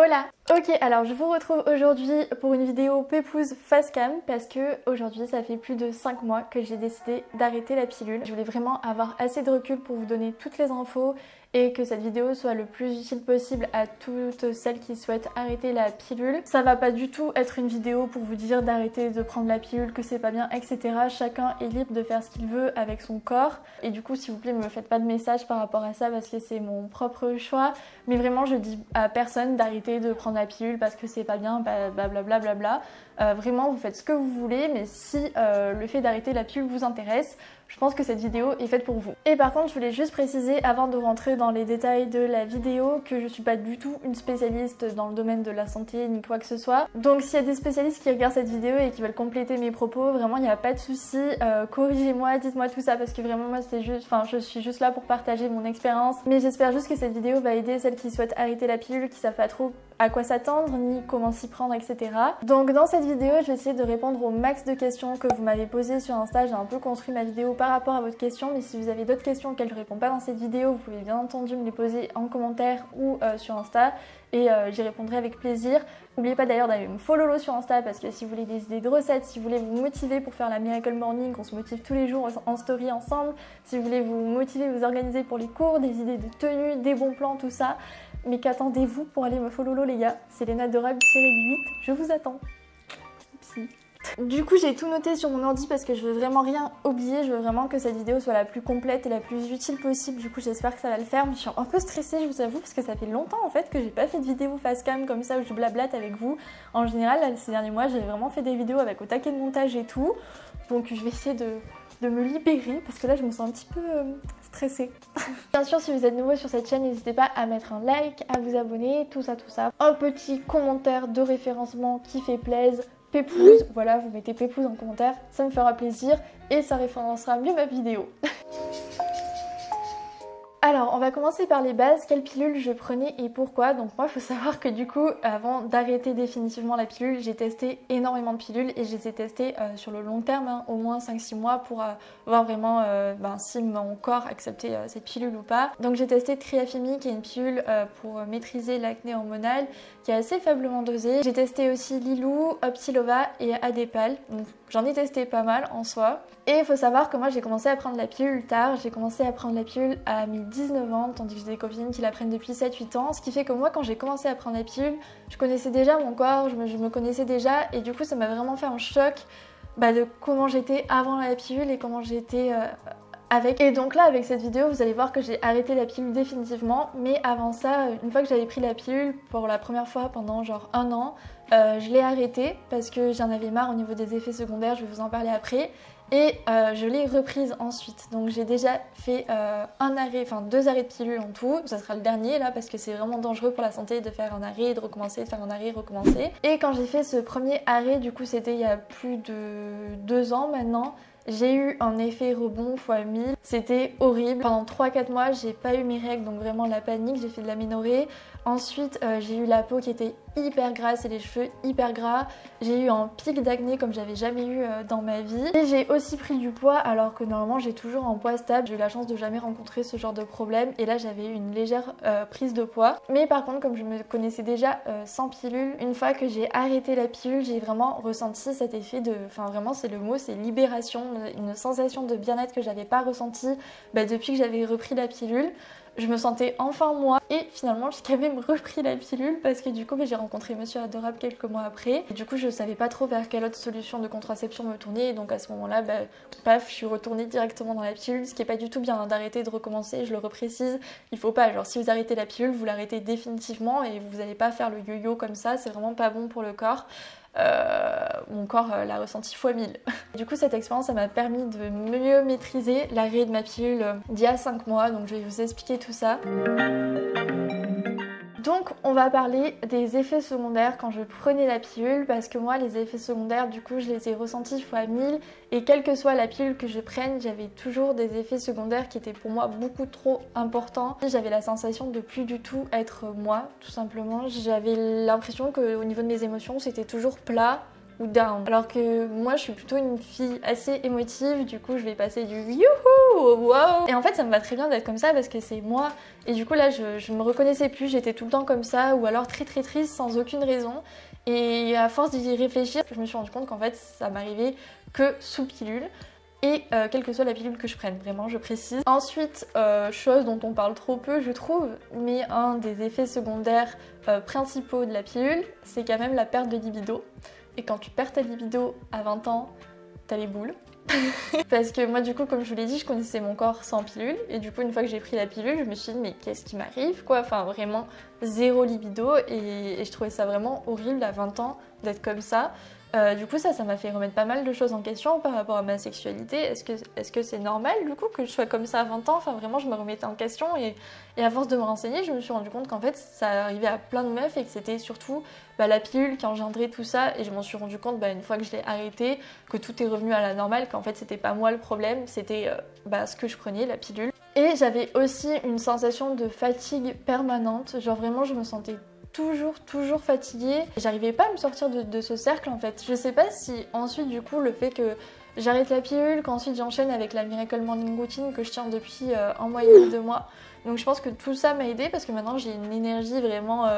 Hola! Ok, alors je vous retrouve aujourd'hui pour une vidéo pépouze face cam parce que aujourd'hui ça fait plus de 5 mois que j'ai décidé d'arrêter la pilule. Je voulais vraiment avoir assez de recul pour vous donner toutes les infos et que cette vidéo soit le plus utile possible à toutes celles qui souhaitent arrêter la pilule. Ça va pas du tout être une vidéo pour vous dire d'arrêter de prendre la pilule, que c'est pas bien, etc. Chacun est libre de faire ce qu'il veut avec son corps. Et du coup, s'il vous plaît, ne me faites pas de message par rapport à ça parce que c'est mon propre choix. Mais vraiment, je dis à personne d'arrêter de prendre la pilule parce que c'est pas bien, blablabla. Bla. Vraiment, vous faites ce que vous voulez, mais si le fait d'arrêter la pilule vous intéresse, je pense que cette vidéo est faite pour vous. Et par contre, je voulais juste préciser avant de rentrer dans les détails de la vidéo que je suis pas du tout une spécialiste dans le domaine de la santé ni quoi que ce soit. Donc s'il y a des spécialistes qui regardent cette vidéo et qui veulent compléter mes propos, vraiment il n'y a pas de souci, corrigez-moi, dites-moi tout ça parce que vraiment moi c'est juste, je suis juste là pour partager mon expérience. Mais j'espère juste que cette vidéo va aider celles qui souhaitent arrêter la pilule, qui savent pas trop à quoi s'attendre, ni comment s'y prendre, etc. Donc dans cette vidéo, je vais essayer de répondre au max de questions que vous m'avez posées sur Insta. J'ai un peu construit ma vidéo par rapport à votre question, mais si vous avez d'autres questions auxquelles je réponds pas dans cette vidéo, vous pouvez bien entendu me les poser en commentaire ou sur Insta et j'y répondrai avec plaisir. N'oubliez pas d'ailleurs d'aller me follow sur Insta parce que si vous voulez des idées de recettes, si vous voulez vous motiver pour faire la Miracle Morning, on se motive tous les jours en story ensemble, si vous voulez vous motiver, vous organiser pour les cours, des idées de tenue, des bons plans, tout ça. Mais qu'attendez-vous pour aller me follow les gars? C'est Léna Adorable tirée 8, je vous attends. Oupsie. Du coup j'ai tout noté sur mon ordi parce que je veux vraiment rien oublier, je veux vraiment que cette vidéo soit la plus complète et la plus utile possible. Du coup j'espère que ça va le faire, mais je suis un peu stressée, je vous avoue, parce que ça fait longtemps en fait que j'ai pas fait de vidéo face cam comme ça où je blablate avec vous. En général là, ces derniers mois j'ai vraiment fait des vidéos avec au taquet de montage et tout, donc je vais essayer de me libérer parce que là je me sens un petit peu stressée. Bien sûr, si vous êtes nouveau sur cette chaîne, n'hésitez pas à mettre un like, à vous abonner, tout ça. Un petit commentaire de référencement qui fait plaisir. Pépouze, voilà, vous mettez Pépouze en commentaire, ça me fera plaisir et ça référencera mieux ma vidéo. Alors, on va commencer par les bases. Quelle pilule je prenais et pourquoi? Donc moi, il faut savoir que du coup, avant d'arrêter définitivement la pilule, j'ai testé énormément de pilules et je les ai testées sur le long terme, hein, au moins 5-6 mois pour voir vraiment si mon corps acceptait cette pilule ou pas. Donc j'ai testé Triafemi, qui est une pilule pour maîtriser l'acné hormonal, qui est assez faiblement dosée. J'ai testé aussi Lilou, Optilova et Adepal. Donc j'en ai testé pas mal en soi. Et il faut savoir que moi j'ai commencé à prendre la pilule tard, j'ai commencé à prendre la pilule à mes 19 ans, tandis que j'ai des copines qui la prennent depuis 7-8 ans, ce qui fait que moi quand j'ai commencé à prendre la pilule, je connaissais déjà mon corps, je me connaissais déjà et du coup ça m'a vraiment fait un choc de comment j'étais avant la pilule et comment j'étais avec. Et donc là avec cette vidéo vous allez voir que j'ai arrêté la pilule définitivement, mais avant ça, une fois que j'avais pris la pilule pour la première fois pendant genre 1 an, je l'ai arrêtée parce que j'en avais marre au niveau des effets secondaires, je vais vous en parler après. Et je l'ai reprise ensuite, donc j'ai déjà fait 2 arrêts de pilule en tout, ça sera le dernier là parce que c'est vraiment dangereux pour la santé de faire un arrêt, de recommencer, de faire un arrêt, recommencer. Et quand j'ai fait ce premier arrêt, du coup c'était il y a plus de 2 ans maintenant, j'ai eu un effet rebond x 1000, c'était horrible. Pendant 3-4 mois j'ai pas eu mes règles, donc vraiment la panique, j'ai fait de l'aménorrhée. Ensuite j'ai eu la peau qui était hyper grasse et les cheveux hyper gras. J'ai eu un pic d'acné comme j'avais jamais eu dans ma vie. Et j'ai aussi pris du poids alors que normalement j'ai toujours un poids stable. J'ai eu la chance de jamais rencontrer ce genre de problème et là j'avais eu une légère prise de poids. Mais par contre comme je me connaissais déjà sans pilule, une fois que j'ai arrêté la pilule, j'ai vraiment ressenti cet effet de... vraiment c'est le mot, c'est libération, une sensation de bien-être que j'avais pas ressenti depuis que j'avais repris la pilule. Je me sentais enfin moi et finalement j'ai quand même repris la pilule parce que du coup j'ai rencontré Monsieur Adorable quelques mois après et du coup je savais pas trop vers quelle autre solution de contraception me tourner et donc à ce moment là paf, je suis retournée directement dans la pilule, ce qui est pas du tout bien d'arrêter, de recommencer, je le reprécise, il faut pas, genre si vous arrêtez la pilule vous l'arrêtez définitivement et vous allez pas faire le yo-yo comme ça, c'est vraiment pas bon pour le corps. Mon corps l'a ressenti x 1000. Du coup cette expérience ça m'a permis de mieux maîtriser l'arrêt de ma pilule d'il y a 5 mois, donc je vais vous expliquer tout ça. Donc on va parler des effets secondaires quand je prenais la pilule parce que moi les effets secondaires du coup je les ai ressentis x 1000 et quelle que soit la pilule que je prenne j'avais toujours des effets secondaires qui étaient pour moi beaucoup trop importants. J'avais la sensation de plus du tout être moi tout simplement. J'avais l'impression qu'au niveau de mes émotions c'était toujours plat ou down. Alors que moi je suis plutôt une fille assez émotive, du coup je vais passer du youhou wow. Et en fait ça me va très bien d'être comme ça parce que c'est moi. Et du coup là je me reconnaissais plus, j'étais tout le temps comme ça ou alors très triste sans aucune raison. Et à force d'y réfléchir, je me suis rendu compte qu'en fait ça m'arrivait que sous pilule. Et quelle que soit la pilule que je prenne, vraiment je précise. Ensuite, chose dont on parle trop peu je trouve, mais un des effets secondaires principaux de la pilule, c'est quand même la perte de libido. Et quand tu perds ta libido à 20 ans, t'as les boules. Parce que moi du coup comme je vous l'ai dit, je connaissais mon corps sans pilule. Et du coup une fois que j'ai pris la pilule, je me suis dit mais qu'est-ce qui m'arrive quoi. Enfin vraiment zéro libido et je trouvais ça vraiment horrible à 20 ans d'être comme ça. Du coup ça m'a fait remettre pas mal de choses en question par rapport à ma sexualité. Est-ce que c'est normal du coup que je sois comme ça à 20 ans? Enfin vraiment je me remettais en question et à force de me renseigner je me suis rendu compte qu'en fait ça arrivait à plein de meufs et que c'était surtout la pilule qui engendrait tout ça. Et je m'en suis rendu compte une fois que je l'ai arrêté, que tout est revenu à la normale, qu'en fait c'était pas moi le problème, c'était ce que je prenais, la pilule. Et j'avais aussi une sensation de fatigue permanente, genre vraiment je me sentais toujours fatiguée. J'arrivais pas à me sortir de ce cercle en fait. Je sais pas si ensuite du coup le fait que j'arrête la pilule, qu'ensuite j'enchaîne avec la Miracle Morning Routine que je tiens depuis 1 mois et demi, 2 mois. Donc je pense que tout ça m'a aidé parce que maintenant j'ai une énergie vraiment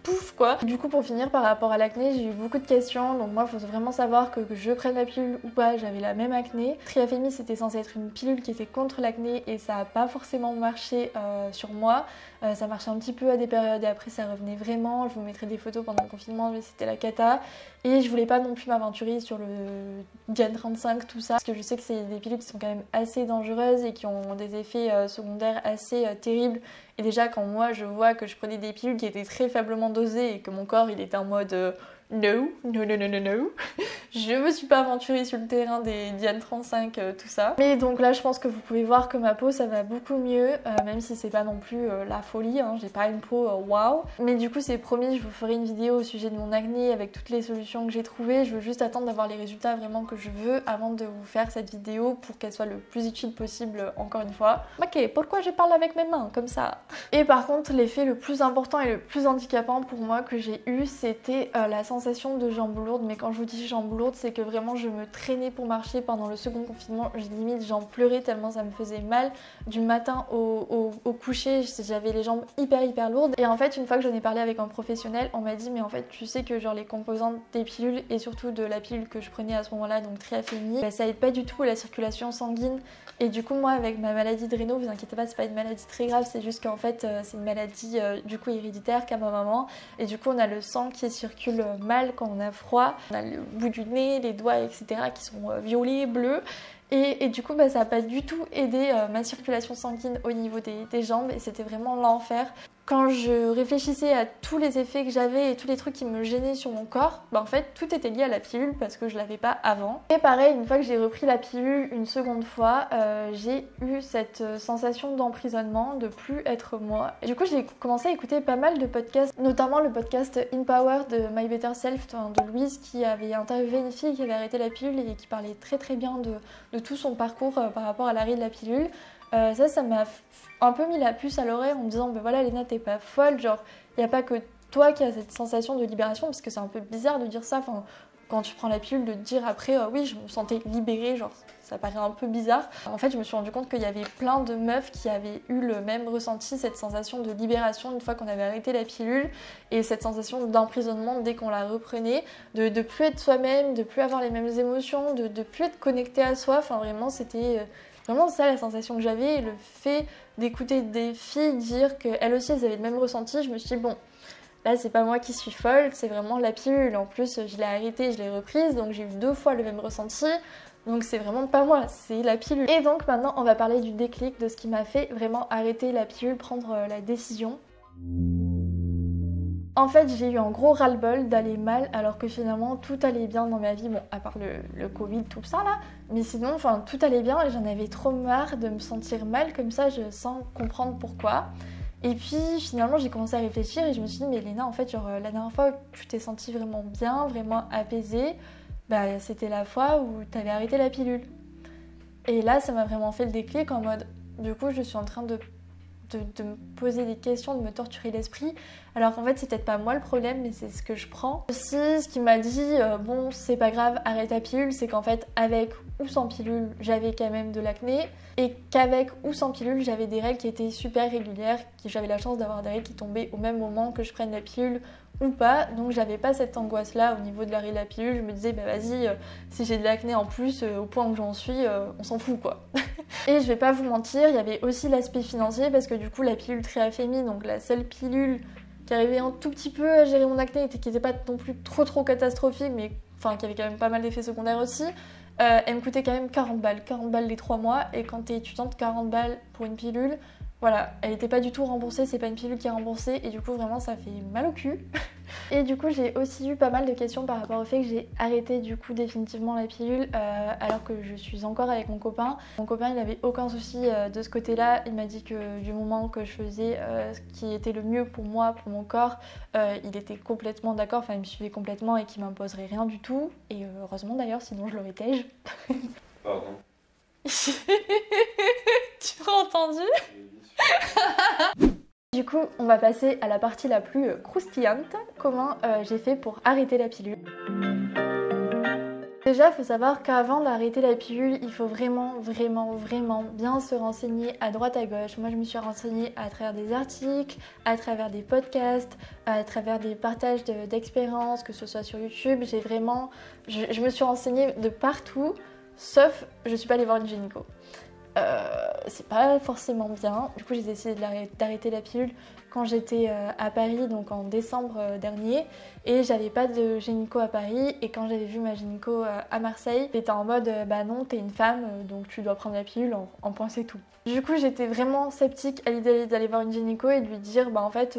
pouf quoi. Du coup pour finir par rapport à l'acné, j'ai eu beaucoup de questions. Donc moi il faut vraiment savoir que je prenne la pilule ou pas, j'avais la même acné. Triafémis c'était censé être une pilule qui était contre l'acné et ça a pas forcément marché sur moi. Ça marchait un petit peu à des périodes et après ça revenait vraiment. Je vous mettrai des photos pendant le confinement mais c'était la cata. Et je voulais pas non plus m'aventurer sur le Diane 35 tout ça parce que je sais que c'est des pilules qui sont quand même assez dangereuses et qui ont des effets secondaires assez terribles. Et déjà quand moi je vois que je prenais des pilules qui étaient très faiblement dosées et que mon corps il était en mode no, je me suis pas aventurée sur le terrain des Diane 35 tout ça. Mais donc là je pense que vous pouvez voir que ma peau ça va beaucoup mieux, même si c'est pas non plus la folie, hein. J'ai pas une peau waouh. Mais du coup c'est promis, je vous ferai une vidéo au sujet de mon acné avec toutes les solutions que j'ai trouvées. Je veux juste attendre d'avoir les résultats vraiment que je veux avant de vous faire cette vidéo pour qu'elle soit le plus utile possible encore une fois. Ok, pourquoi je parle avec mes mains comme ça? Et par contre l'effet le plus important et le plus handicapant pour moi que j'ai eu, c'était la sensation de jambes lourdes. Mais quand je vous dis jambes lourdes, c'est que vraiment je me traînais pour marcher pendant le second confinement. Limite j'en pleurais tellement ça me faisait mal. Du matin au coucher, j'avais les jambes hyper lourdes. Et en fait une fois que j'en ai parlé avec un professionnel, on m'a dit mais en fait tu sais que genre les composantes des pilules et surtout de la pilule que je prenais à ce moment là, donc Triafémis, ça aide pas du tout à la circulation sanguine. Et du coup moi avec ma maladie de Raynaud, vous inquiétez pas, c'est pas une maladie très grave, c'est juste qu'en fait c'est une maladie du coup héréditaire qu'a ma maman. Et du coup on a le sang qui circule mal quand on a froid, on a le bout du nez, les doigts etc qui sont violets, bleus. Et du coup ça n'a pas du tout aidé ma circulation sanguine au niveau des jambes et c'était vraiment l'enfer. Quand je réfléchissais à tous les effets que j'avais et tous les trucs qui me gênaient sur mon corps, en fait tout était lié à la pilule parce que je l'avais pas avant. Et pareil, une fois que j'ai repris la pilule une seconde fois, j'ai eu cette sensation d'emprisonnement, de plus être moi. Et du coup j'ai commencé à écouter pas mal de podcasts, notamment le podcast In Power de My Better Self de Louise qui avait interviewé une fille qui avait arrêté la pilule et qui parlait très bien de tout son parcours par rapport à l'arrêt de la pilule. Ça m'a un peu mis la puce à l'oreille en me disant voilà Léna t'es pas folle, genre il n'y a pas que toi qui as cette sensation de libération parce que c'est un peu bizarre de dire ça, enfin, quand tu prends la pilule de te dire après oui je me sentais libérée, genre ça paraît un peu bizarre. En fait je me suis rendu compte qu'il y avait plein de meufs qui avaient eu le même ressenti, cette sensation de libération une fois qu'on avait arrêté la pilule et cette sensation d'emprisonnement dès qu'on la reprenait, de plus être soi-même, de plus avoir les mêmes émotions, de plus être connecté à soi, enfin vraiment c'était vraiment ça la sensation que j'avais. Et le fait d'écouter des filles dire qu'elles aussi elles avaient le même ressenti, je me suis dit bon là c'est pas moi qui suis folle, c'est vraiment la pilule. En plus je l'ai arrêtée, je l'ai reprise, donc j'ai eu 2 fois le même ressenti. Donc c'est vraiment pas moi, c'est la pilule. Et donc maintenant on va parler du déclic, de ce qui m'a fait vraiment arrêter la pilule, prendre la décision. En fait j'ai eu un gros ras-le-bol d'aller mal alors que finalement tout allait bien dans ma vie, bon à part le Covid tout ça là, mais sinon enfin tout allait bien et j'en avais trop marre de me sentir mal comme ça sans comprendre pourquoi. Et puis finalement j'ai commencé à réfléchir et je me suis dit mais Léna en fait genre la dernière fois que tu t'es sentie vraiment bien, vraiment apaisée, c'était la fois où t'avais arrêté la pilule. Et là ça m'a vraiment fait le déclic en mode du coup je suis en train de de me poser des questions, de me torturer l'esprit. Alors qu'en fait c'est peut-être pas moi le problème, mais c'est ce que je prends. Aussi ce qui m'a dit bon c'est pas grave, arrête ta pilule, c'est qu'en fait avec ou sans pilule j'avais quand même de l'acné et qu'avec ou sans pilule j'avais des règles qui étaient super régulières, que j'avais la chance d'avoir des règles qui tombaient au même moment que je prenne la pilule ou pas, donc j'avais pas cette angoisse là au niveau de l'arrêt de la pilule. Je me disais bah vas-y, si j'ai de l'acné en plus au point où j'en suis, on s'en fout quoi. Et je vais pas vous mentir, il y avait aussi l'aspect financier parce que du coup la pilule Triafémi, donc la seule pilule qui arrivait un tout petit peu à gérer mon acné et qui n'était pas non plus trop catastrophique, mais enfin qui avait quand même pas mal d'effets secondaires aussi, elle me coûtait quand même 40 balles les 3 mois, et quand t'es étudiante 40 balles pour une pilule, voilà, elle n'était pas du tout remboursée, c'est pas une pilule qui est remboursée et du coup vraiment ça fait mal au cul. Et du coup j'ai aussi eu pas mal de questions par rapport au fait que j'ai arrêté du coup définitivement la pilule alors que je suis encore avec mon copain. Mon copain il avait aucun souci de ce côté là, il m'a dit que du moment que je faisais ce qui était le mieux pour moi, pour mon corps, il était complètement d'accord, enfin il me suivait complètement et qu'il m'imposerait rien du tout. Et heureusement d'ailleurs, sinon je l'aurais tège. Pardon. Tu as entendu? Du coup, on va passer à la partie la plus croustillante. Comment j'ai fait pour arrêter la pilule. Déjà, il faut savoir qu'avant d'arrêter la pilule, il faut vraiment bien se renseigner à droite à gauche. Moi, je me suis renseignée à travers des articles, à travers des podcasts, à travers des partages d'expériences, que ce soit sur YouTube. Je me suis renseignée de partout, sauf je suis pas allée voir une gynéco. C'est pas forcément bien. Du coup j'ai décidé d'arrêter la pilule quand j'étais à Paris, donc en décembre dernier, et j'avais pas de gynéco à Paris, et quand j'avais vu ma gynéco à Marseille, j'étais en mode bah non, t'es une femme donc tu dois prendre la pilule, en point c'est tout. Du coup j'étais vraiment sceptique à l'idée d'aller voir une gynéco et de lui dire bah en fait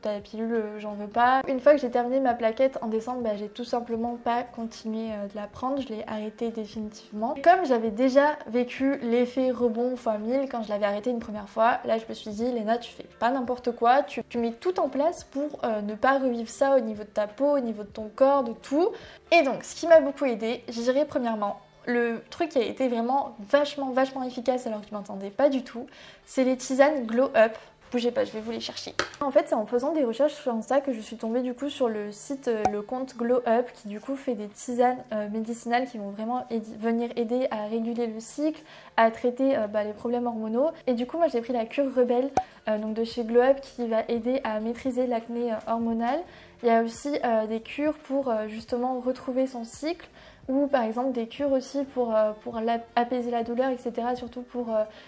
ta pilule j'en veux pas. Une fois que j'ai terminé ma plaquette en décembre, bah, j'ai tout simplement pas continué de la prendre, je l'ai arrêtée définitivement. Et comme j'avais déjà vécu l'effet rebond fois 1000 quand je l'avais arrêtée une première fois, là je me suis dit Léna, tu fais pas n'importe quoi, tu mets tout en place pour ne pas revivre ça au niveau de ta peau, au niveau de ton corps, de tout. Et donc ce qui m'a beaucoup aidée, je dirais premièrement, le truc qui a été vraiment vachement efficace alors que je m'entendais pas du tout, c'est les tisanes Glow Up. Bougez pas, je vais vous les chercher. En fait, c'est en faisant des recherches sur Insta que je suis tombée du coup sur le site, le compte Glow Up, qui du coup fait des tisanes médicinales qui vont vraiment venir aider à réguler le cycle, à traiter les problèmes hormonaux. Et du coup, moi j'ai pris la cure Rebelle donc de chez Glow Up qui va aider à maîtriser l'acné hormonal. Il y a aussi des cures pour justement retrouver son cycle, ou par exemple des cures aussi pour apaiser la douleur, etc. Surtout pour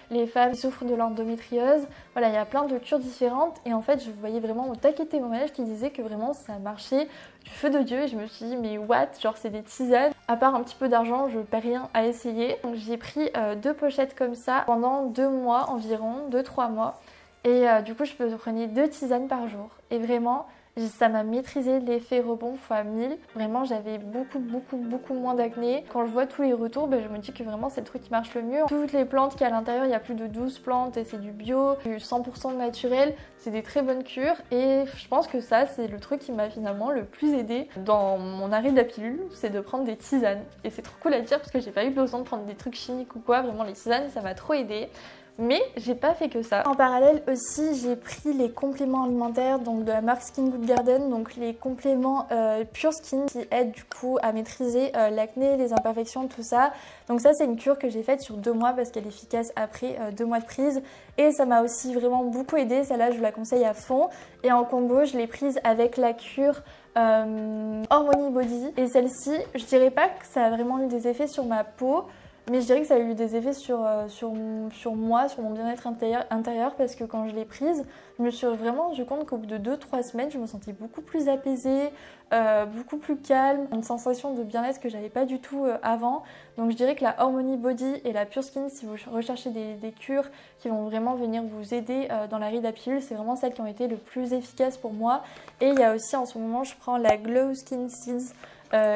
les femmes qui souffrent de l'endométriose. Voilà, il y a plein de cures différentes et en fait je voyais vraiment au taquet de témoignages qui disaient que vraiment ça marchait du feu de Dieu, et je me suis dit mais what, genre c'est des tisanes, à part un petit peu d'argent je perds rien à essayer. Donc j'ai pris 2 pochettes comme ça pendant 2 mois environ, 2-3 mois, et du coup je prenais 2 tisanes par jour et vraiment ça m'a maîtrisé l'effet rebond x 1000. Vraiment, j'avais beaucoup moins d'acné. Quand je vois tous les retours, je me dis que vraiment c'est le truc qui marche le mieux. Toutes les plantes qu'il y a à l'intérieur, il y a plus de 12 plantes et c'est du bio, du 100% naturel. C'est des très bonnes cures et je pense que ça, c'est le truc qui m'a finalement le plus aidé dans mon arrêt de la pilule, c'est de prendre des tisanes. Et c'est trop cool à dire parce que j'ai pas eu besoin de prendre des trucs chimiques ou quoi. Vraiment, les tisanes, ça m'a trop aidé. Mais j'ai pas fait que ça. En parallèle aussi, j'ai pris les compléments alimentaires donc de la marque Skin Good Garden, donc les compléments Pure Skin qui aident du coup à maîtriser l'acné, les imperfections, tout ça. Donc ça c'est une cure que j'ai faite sur 2 mois parce qu'elle est efficace après 2 mois de prise et ça m'a aussi vraiment beaucoup aidé. Celle-là je vous la conseille à fond et en combo je l'ai prise avec la cure Hormony Body, et celle-ci je dirais pas que ça a vraiment eu des effets sur ma peau, mais je dirais que ça a eu des effets sur moi, sur mon bien-être intérieur, parce que quand je l'ai prise, je me suis vraiment rendu compte qu'au bout de 2-3 semaines, je me sentais beaucoup plus apaisée, beaucoup plus calme, une sensation de bien-être que j'avais pas du tout avant. Donc je dirais que la Hormony Body et la Pure Skin, si vous recherchez des cures qui vont vraiment venir vous aider dans l'arrêt de la pilule, c'est vraiment celles qui ont été le plus efficaces pour moi. Et il y a aussi en ce moment, je prends la Glow Skin Seeds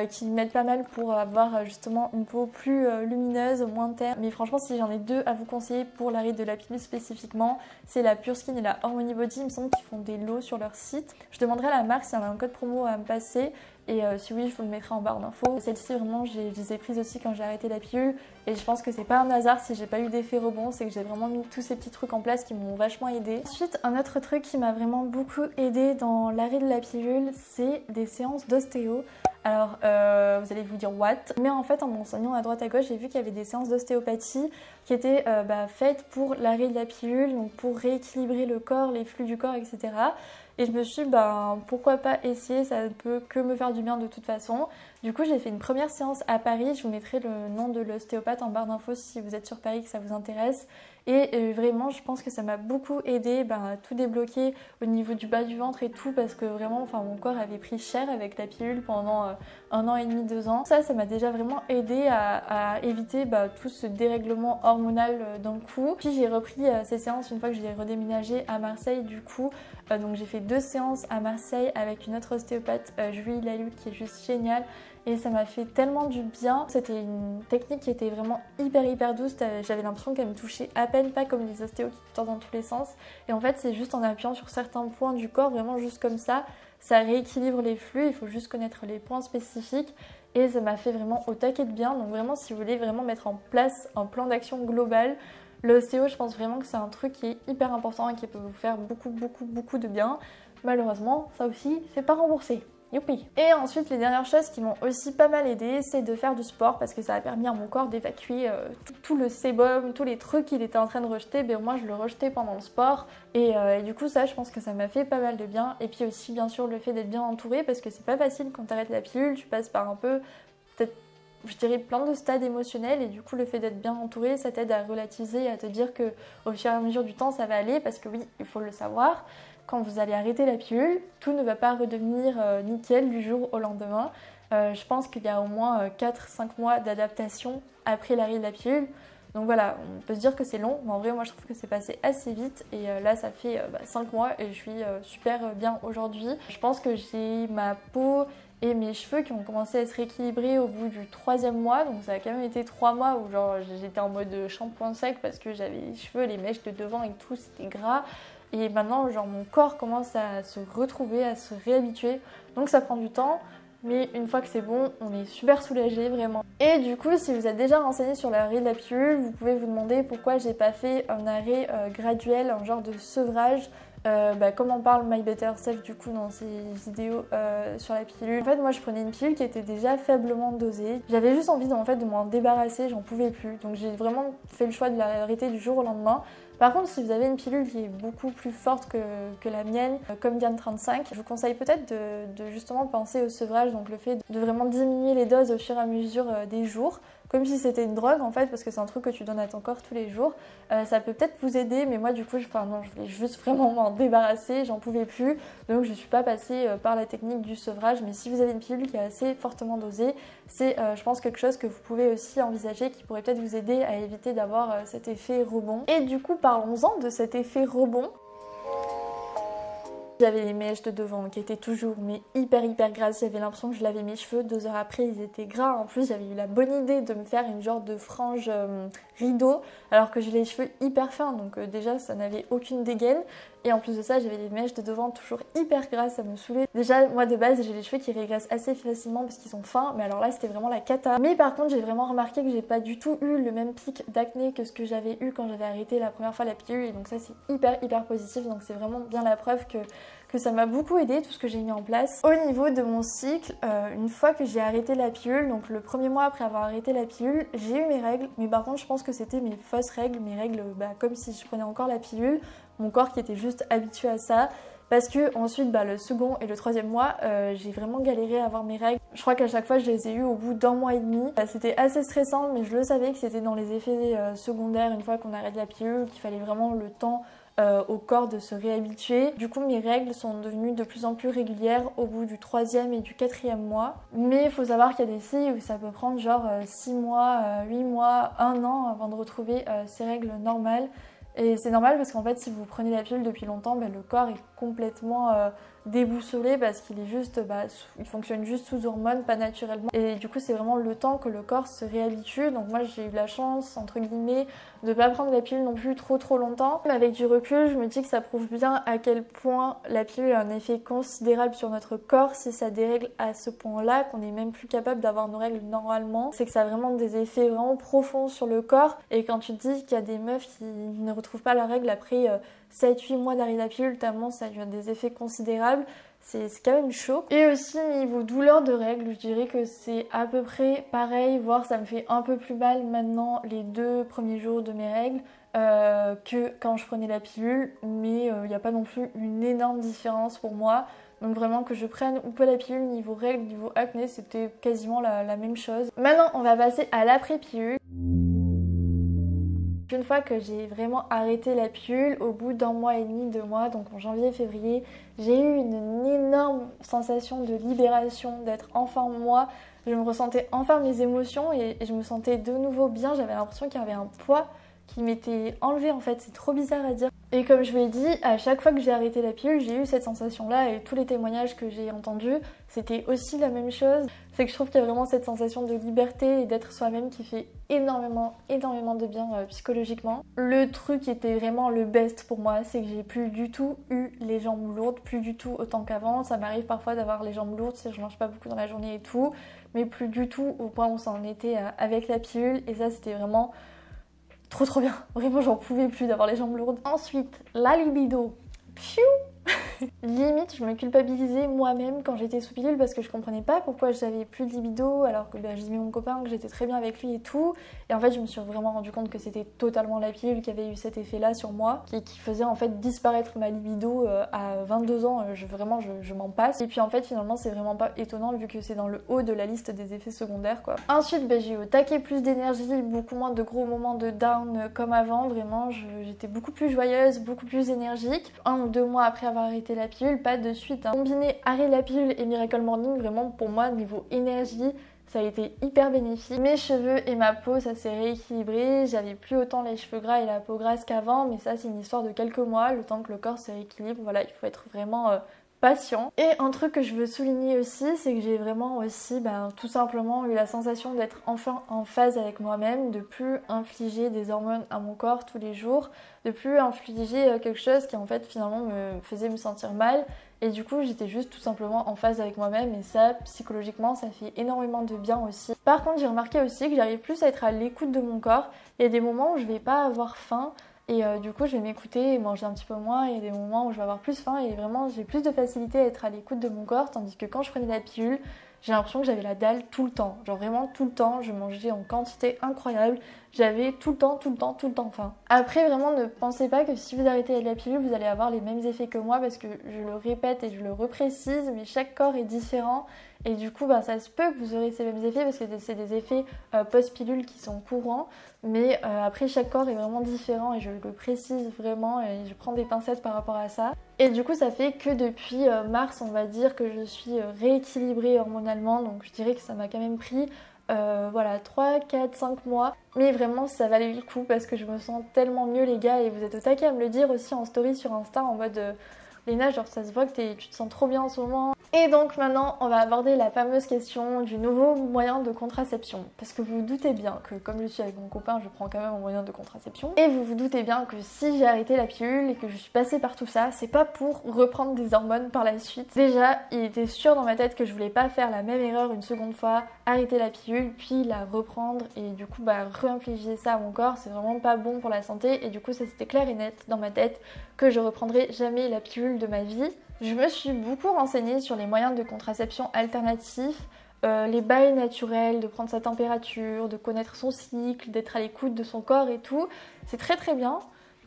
qui m'aident pas mal pour avoir justement une peau plus lumineuse, moins terne. Mais franchement, si j'en ai deux à vous conseiller pour l'arrêt de la pilule spécifiquement, c'est la Pure Skin et la Harmony Body. Il me semble qu'ils font des lots sur leur site. Je demanderai à la marque s'il y a un code promo à me passer. Et si oui, je vous le mettrai en barre d'infos. Celle-ci, vraiment, je les ai prises aussi quand j'ai arrêté la pilule. Et je pense que c'est pas un hasard si j'ai pas eu d'effet rebond, c'est que j'ai vraiment mis tous ces petits trucs en place qui m'ont vachement aidé. Ensuite, un autre truc qui m'a vraiment beaucoup aidé dans l'arrêt de la pilule, c'est des séances d'ostéo. Alors, vous allez vous dire what? Mais en fait, en m'enseignant à droite à gauche, j'ai vu qu'il y avait des séances d'ostéopathie qui étaient faites pour l'arrêt de la pilule, donc pour rééquilibrer le corps, les flux du corps, etc. Et je me suis dit, pourquoi pas essayer, ça ne peut que me faire du bien de toute façon. Du coup, j'ai fait une première séance à Paris, je vous mettrai le nom de l'ostéopathe en barre d'infos si vous êtes sur Paris, que ça vous intéresse. Et vraiment, je pense que ça m'a beaucoup aidé à tout débloquer au niveau du bas du ventre et tout, parce que vraiment, mon corps avait pris cher avec la pilule pendant 1 an et demi, 2 ans. Ça m'a déjà vraiment aidé à éviter tout ce dérèglement hormonal d'un coup. Puis j'ai repris ces séances une fois que j'ai redéménagé à Marseille du coup. Donc j'ai fait 2 séances à Marseille avec une autre ostéopathe, Julie Laluc, qui est juste géniale. Et ça m'a fait tellement du bien. C'était une technique qui était vraiment hyper douce. J'avais l'impression qu'elle me touchait à peine, pas comme les ostéos qui te tordent dans tous les sens. Et en fait, c'est juste en appuyant sur certains points du corps, vraiment juste comme ça rééquilibre les flux. Il faut juste connaître les points spécifiques. Et ça m'a fait vraiment au taquet de bien. Donc vraiment, si vous voulez vraiment mettre en place un plan d'action global, l'ostéo, je pense vraiment que c'est un truc qui est hyper important et qui peut vous faire beaucoup de bien. Malheureusement, ça aussi, c'est pas remboursé. Youpi! Et ensuite, les dernières choses qui m'ont aussi pas mal aidé, c'est de faire du sport parce que ça a permis à mon corps d'évacuer tout le sébum, tous les trucs qu'il était en train de rejeter. Au moins, je le rejetais pendant le sport. Et du coup, ça, je pense que ça m'a fait pas mal de bien. Et puis aussi, bien sûr, le fait d'être bien entourée parce que c'est pas facile quand t'arrêtes la pilule, tu passes par un peu, peut-être, je dirais, plein de stades émotionnels. Et du coup, le fait d'être bien entourée, ça t'aide à relativiser et à te dire que au fur et à mesure du temps, ça va aller parce que oui, il faut le savoir. Quand vous allez arrêter la pilule, tout ne va pas redevenir nickel du jour au lendemain. Je pense qu'il y a au moins 4-5 mois d'adaptation après l'arrêt de la pilule. Donc voilà, on peut se dire que c'est long, mais en vrai, moi je trouve que c'est passé assez vite. Et là, ça fait 5 mois et je suis super bien aujourd'hui. Je pense que j'ai ma peau et mes cheveux qui ont commencé à se rééquilibrer au bout du 3e mois. Donc ça a quand même été 3 mois où genre j'étais en mode shampoing sec parce que j'avais les cheveux, les mèches de devant et tout, c'était gras. Et maintenant, genre, mon corps commence à se retrouver, à se réhabituer. Donc ça prend du temps, mais une fois que c'est bon, on est super soulagé, vraiment. Et du coup, si vous êtes déjà renseigné sur l'arrêt de la pilule, vous pouvez vous demander pourquoi j'ai pas fait un arrêt graduel, un genre de sevrage, comme en parle My Better Self du coup dans ses vidéos sur la pilule. En fait, moi je prenais une pilule qui était déjà faiblement dosée. J'avais juste envie de m'en débarrasser, j'en pouvais plus. Donc j'ai vraiment fait le choix de l'arrêter du jour au lendemain. Par contre, si vous avez une pilule qui est beaucoup plus forte que la mienne, comme Diane 35, je vous conseille peut-être de justement penser au sevrage, donc le fait de vraiment diminuer les doses au fur et à mesure des jours, comme si c'était une drogue en fait, parce que c'est un truc que tu donnes à ton corps tous les jours. Ça peut peut-être vous aider, mais moi du coup, je voulais juste vraiment m'en débarrasser, j'en pouvais plus, donc je suis pas passée par la technique du sevrage. Mais si vous avez une pilule qui est assez fortement dosée, c'est je pense quelque chose que vous pouvez aussi envisager, qui pourrait peut-être vous aider à éviter d'avoir cet effet rebond. Et du coup, parlons-en de cet effet rebond. J'avais les mèches de devant qui étaient toujours hyper grasses. J'avais l'impression que je lavais mes cheveux, 2 heures après ils étaient gras. En plus j'avais eu la bonne idée de me faire une genre de frange rideau alors que j'ai les cheveux hyper fins, donc déjà ça n'avait aucune dégaine. Et en plus de ça, j'avais les mèches de devant toujours hyper grasses, ça me saoulait. Déjà, moi de base, j'ai les cheveux qui régressent assez facilement parce qu'ils sont fins, mais alors là, c'était vraiment la cata. Mais par contre, j'ai vraiment remarqué que j'ai pas du tout eu le même pic d'acné que ce que j'avais eu quand j'avais arrêté la première fois la pilule. Et donc ça, c'est hyper positif. Donc c'est vraiment bien la preuve que ça m'a beaucoup aidé, tout ce que j'ai mis en place. Au niveau de mon cycle, une fois que j'ai arrêté la pilule, donc le 1er mois après avoir arrêté la pilule, j'ai eu mes règles. Mais par contre, je pense que c'était mes fausses règles, mes règles comme si je prenais encore la pilule. Mon corps qui était juste habitué à ça. Parce que ensuite, le 2e et le 3e mois, j'ai vraiment galéré à avoir mes règles. Je crois qu'à chaque fois, je les ai eues au bout d'1 mois et demi. C'était assez stressant, mais je le savais que c'était dans les effets secondaires une fois qu'on arrête la pilule, qu'il fallait vraiment le temps au corps de se réhabituer. Du coup, mes règles sont devenues de plus en plus régulières au bout du 3e et du 4e mois. Mais il faut savoir qu'il y a des filles où ça peut prendre genre 6 mois, 8 mois, 1 an avant de retrouver ces règles normales. Et c'est normal parce qu'en fait, si vous prenez la pilule depuis longtemps, le corps est complètement déboussolé parce qu'il est juste, il fonctionne juste sous hormones, pas naturellement. Et du coup c'est vraiment le temps que le corps se réhabitue. Donc moi j'ai eu la chance, entre guillemets, de pas prendre la pilule non plus trop longtemps. Mais avec du recul, je me dis que ça prouve bien à quel point la pilule a un effet considérable sur notre corps si ça dérègle à ce point-là, qu'on n'est même plus capable d'avoir nos règles normalement. C'est que ça a vraiment des effets vraiment profonds sur le corps. Et quand tu te dis qu'il y a des meufs qui ne retrouvent pas leurs règles après 7-8 mois d'arrêt de la pilule, tellement ça a eu des effets considérables, c'est quand même chaud. Et aussi niveau douleur de règles, je dirais que c'est à peu près pareil, voire ça me fait un peu plus mal maintenant les 2 premiers jours de mes règles que quand je prenais la pilule, mais il n'y a pas non plus une énorme différence pour moi. Donc vraiment que je prenne ou pas la pilule, niveau règles, niveau acné, c'était quasiment la même chose. Maintenant on va passer à l'après-pilule. Une fois que j'ai vraiment arrêté la pilule, au bout d'1 mois et demi, 2 mois, donc en janvier-février, j'ai eu une énorme sensation de libération, d'être enfin moi. Je me ressentais enfin mes émotions et je me sentais de nouveau bien. J'avais l'impression qu'il y avait un poids qui m'était enlevé en fait, c'est trop bizarre à dire. Et comme je vous l'ai dit, à chaque fois que j'ai arrêté la pilule, j'ai eu cette sensation-là et tous les témoignages que j'ai entendus, c'était aussi la même chose. C'est que je trouve qu'il y a vraiment cette sensation de liberté et d'être soi-même qui fait énormément de bien psychologiquement. Le truc qui était vraiment le best pour moi, c'est que j'ai plus du tout eu les jambes lourdes, plus du tout autant qu'avant. Ça m'arrive parfois d'avoir les jambes lourdes si je mange pas beaucoup dans la journée et tout, mais plus du tout au point où ça en était avec la pilule. Et ça, c'était vraiment trop bien. Vraiment, j'en pouvais plus d'avoir les jambes lourdes. Ensuite, la libido. Pfiou. Limite, je me culpabilisais moi-même quand j'étais sous pilule parce que je comprenais pas pourquoi j'avais plus de libido alors que je disais à mon copain que j'étais très bien avec lui et tout. Et en fait, je me suis vraiment rendu compte que c'était totalement la pilule qui avait eu cet effet-là sur moi qui faisait en fait disparaître ma libido à 22 ans. Je m'en passe. Et puis en fait, finalement, c'est vraiment pas étonnant vu que c'est dans le haut de la liste des effets secondaires quoi. Ensuite, j'ai eu au taquet plus d'énergie, beaucoup moins de gros moments de down comme avant. Vraiment, j'étais beaucoup plus joyeuse, beaucoup plus énergique. 1 ou 2 mois après avoir arrêté la pilule, pas de suite. Combiner arrêt de la pilule et Miracle Morning, vraiment pour moi, niveau énergie, ça a été hyper bénéfique. Mes cheveux et ma peau, ça s'est rééquilibré. J'avais plus autant les cheveux gras et la peau grasse qu'avant, mais ça, c'est une histoire de quelques mois, le temps que le corps se rééquilibre. Voilà, il faut être vraiment patient. Et un truc que je veux souligner aussi, c'est que j'ai vraiment aussi tout simplement eu la sensation d'être enfin en phase avec moi-même, de plus infliger des hormones à mon corps tous les jours, de plus infliger quelque chose qui en fait finalement me faisait me sentir mal. Et du coup j'étais juste tout simplement en phase avec moi-même et ça psychologiquement ça fait énormément de bien aussi. Par contre j'ai remarqué aussi que j'arrive plus à être à l'écoute de mon corps. Il y a des moments où je vais pas avoir faim. Et du coup je vais m'écouter et manger un petit peu moins. Il y a des moments où je vais avoir plus faim et vraiment j'ai plus de facilité à être à l'écoute de mon corps. Tandis que quand je prenais la pilule, j'ai l'impression que j'avais la dalle tout le temps. Genre vraiment tout le temps, je mangeais en quantité incroyable. J'avais tout le temps faim. Après vraiment ne pensez pas que si vous arrêtez la pilule vous allez avoir les mêmes effets que moi parce que je le répète et je le reprécise mais chaque corps est différent. Et du coup ça se peut que vous aurez ces mêmes effets parce que c'est des effets post-pilule qui sont courants. Mais après chaque corps est vraiment différent et je le précise vraiment et je prends des pincettes par rapport à ça. Et du coup ça fait que depuis mars on va dire que je suis rééquilibrée hormonalement. Donc je dirais que ça m'a quand même pris 3, 4, 5 mois. Mais vraiment ça valait le coup parce que je me sens tellement mieux les gars. Et vous êtes au taquet à me le dire aussi en story sur Insta en mode Léna, genre ça se voit que tu te sens trop bien en ce moment. Et donc maintenant on va aborder la fameuse question du nouveau moyen de contraception. Parce que vous vous doutez bien que comme je suis avec mon copain je prends quand même un moyen de contraception. Et vous vous doutez bien que si j'ai arrêté la pilule et que je suis passée par tout ça, c'est pas pour reprendre des hormones par la suite. Déjà il était sûr dans ma tête que je voulais pas faire la même erreur une seconde fois, arrêter la pilule puis la reprendre et du coup réinfliger ça à mon corps, c'est vraiment pas bon pour la santé. Et du coup ça c'était clair et net dans ma tête que je reprendrai jamais la pilule de ma vie. Je me suis beaucoup renseignée sur les moyens de contraception alternatifs, les bails naturels, de prendre sa température, de connaître son cycle, d'être à l'écoute de son corps et tout. C'est très bien,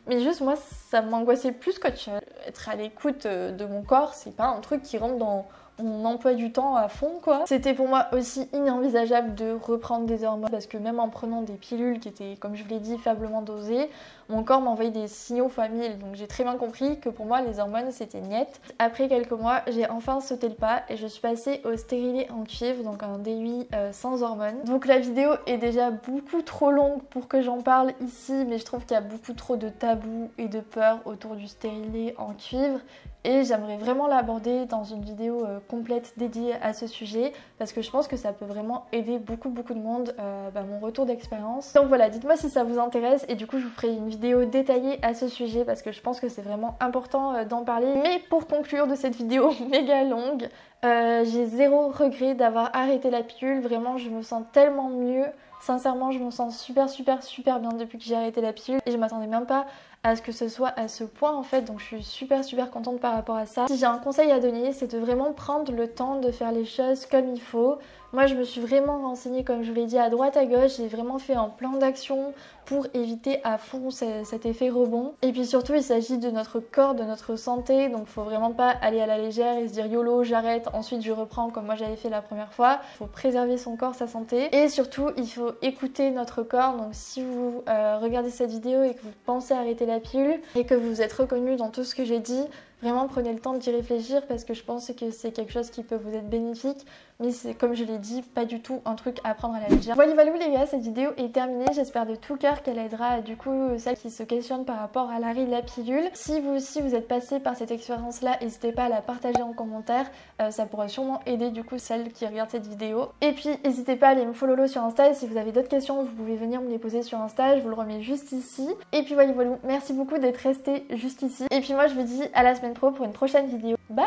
mais juste moi ça m'angoissait plus qu'autre chose. Être à l'écoute de mon corps, c'est pas un truc qui rentre dans mon emploi du temps à fond quoi. C'était pour moi aussi inenvisageable de reprendre des hormones parce que même en prenant des pilules qui étaient comme je vous l'ai dit faiblement dosées, mon corps m'envoyait des signaux fois 1000. Donc j'ai très bien compris que pour moi les hormones c'était niet. Après quelques mois j'ai enfin sauté le pas et je suis passée au stérilet en cuivre, donc un DUI sans hormones. Donc la vidéo est déjà beaucoup trop longue pour que j'en parle ici, mais je trouve qu'il y a beaucoup trop de tabous et de peurs autour du stérilet en cuivre. et j'aimerais vraiment l'aborder dans une vidéo complète dédiée à ce sujet parce que je pense que ça peut vraiment aider beaucoup de monde, mon retour d'expérience. Donc voilà, dites-moi si ça vous intéresse et du coup je vous ferai une vidéo détaillée à ce sujet parce que je pense que c'est vraiment important d'en parler. Mais pour conclure de cette vidéo méga longue, j'ai zéro regret d'avoir arrêté la pilule, vraiment je me sens tellement mieux. Sincèrement, je me sens super bien depuis que j'ai arrêté la pilule et je m'attendais même pas à ce que ce soit à ce point en fait, donc je suis super contente par rapport à ça. Si j'ai un conseil à donner, c'est de vraiment prendre le temps de faire les choses comme il faut. Moi je me suis vraiment renseignée, comme je vous l'ai dit, à droite à gauche, j'ai vraiment fait un plan d'action pour éviter à fond cet effet rebond. Et puis surtout il s'agit de notre corps, de notre santé, donc faut vraiment pas aller à la légère et se dire YOLO j'arrête, ensuite je reprends comme moi j'avais fait la première fois. Il faut préserver son corps, sa santé, et surtout il faut écouter notre corps. Donc si vous regardez cette vidéo et que vous pensez arrêter la pilule et que vous êtes reconnu dans tout ce que j'ai dit, vraiment prenez le temps d'y réfléchir parce que je pense que c'est quelque chose qui peut vous être bénéfique, mais c'est, comme je l'ai dit, pas du tout un truc à prendre à la légère. Voilà les gars, cette vidéo est terminée, j'espère de tout cœur qu'elle aidera du coup celles qui se questionnent par rapport à l'arrêt de la pilule. Si vous aussi vous êtes passé par cette expérience là, n'hésitez pas à la partager en commentaire, ça pourra sûrement aider du coup celles qui regardent cette vidéo. Et puis n'hésitez pas à aller me follow sur Insta, et si vous avez d'autres questions vous pouvez venir me les poser sur Insta, je vous le remets juste ici. Et puis voilà, merci beaucoup d'être resté jusqu'ici, et puis moi je vous dis à la semaine pro pour une prochaine vidéo. Bye!